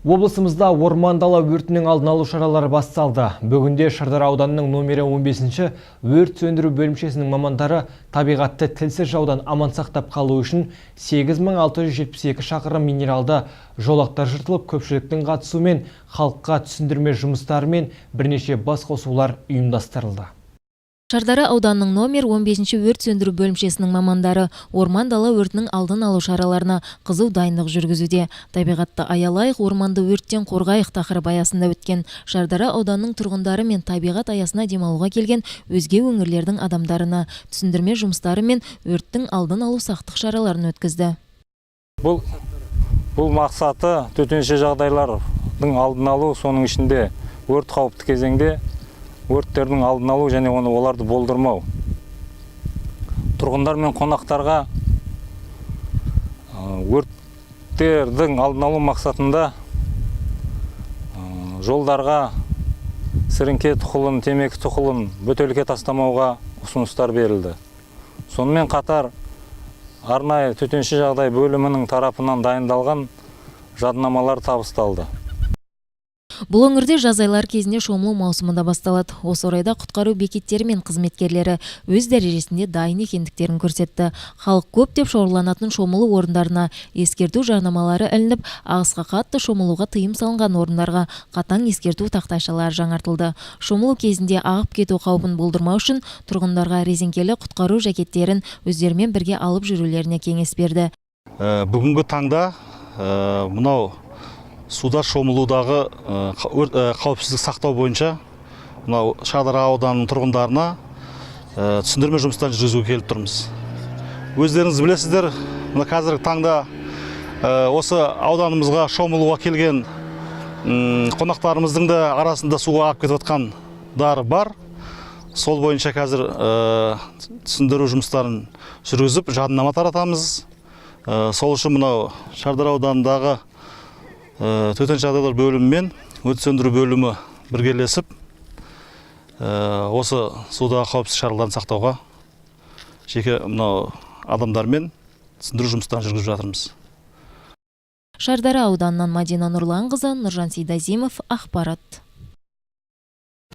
Облысымызда орман дала өртінің алдын алу шаралары басталды. Бүгінде Шардара ауданының номері 15-ші өрт сөндіру бөлімшесінің мамандары табиғатты тілсіз жаудан аман сақтап қалу үшін 8672 шақырым минералды жолақтар жыртылып, көпшіліктің қатысуымен халыққа түсіндірме жұмыстары мен бірнеше бас қосулар ұйымдастырылды. Шардара ауданының номер 15-ші өрт сөндіру бөлімшесінің мамандары орман дала өртінің алдын алу шараларына қызу дайындық жүргізуде. Табиғатты аялайық, орманды өрттен қорғайық тақырыбы аясында өткен Шардара ауданының тұрғындары мен табиғат аясына демалуға келген өзге өңірлердің адамдарына түсіндірме жұмыстары мен өрттің алдын алу сақтық шараларын өткізді. Бұл мақсаты төтенше жағдайлардың алдын алу, соның ішінде өрт қауіпті кезеңде өрттердің алдын алу және оларды болдырмау. Тұрғындар мен қонақтарға өрттердің алдын алу мақсатында жолдарға сіріңке тұқылын, темекі тұқылын бөтелке тастамауға ұсыныстар берілді. Сонымен қатар арнайы төтенше жағдай бөлімінің тарапынан дайындалған жадынамалар табысталды. Бұл өңірде жаз айлар кезінде шомылу маусымында басталады. Осы орайда құтқару бекеттері мен қызметкерлері өз дәрежесінде дайын екендіктерін көрсетті. Халық көп деп шоғырланатын шомылу орындарына ескерту жарнамалары ілініп, ағысқа қатты шомылуға тыйым салынған орындарға қатаң ескерту тақтайшалары жаңартылды. Шомылу кезінде ағып кету қаупін болдырмау үшін тұрғындарға резеңкелі құтқару жакеттерін өздерімен бірге алып жүрулеріне кеңес берді. Бүгінгі таңда мынау суда шомылудағы қауіпсіздік сақтау бойынша мынау Шардара ауданының тұрғындарына түсіндірме жұмыстарын жүргізуге келіп тұрмыз. Өздеріңіз білесіздер, мына қазіргі таңда осы ауданымызға шомылуға келген қонақтарымыздың да арасында суға ағып кетіп жатқандары бар. Сол бойынша қазір түсіндіру жұмыстарын жүргізіп, жадынама таратамыз. Сол үшін мынау Шардара ауданындағы төтенше жағдайлар бөлімі мен өрт сөндіру бөлімі біргелесіп, осы судағы қауіпсіз шараларын сақтауға жеке мынау адамдармен түсіндіру жұмыстарын жүргізіп жатырмыз. Шардара ауданынан Мадина Нұрланқызы, Нұржан Сейдазимов, ақпарат.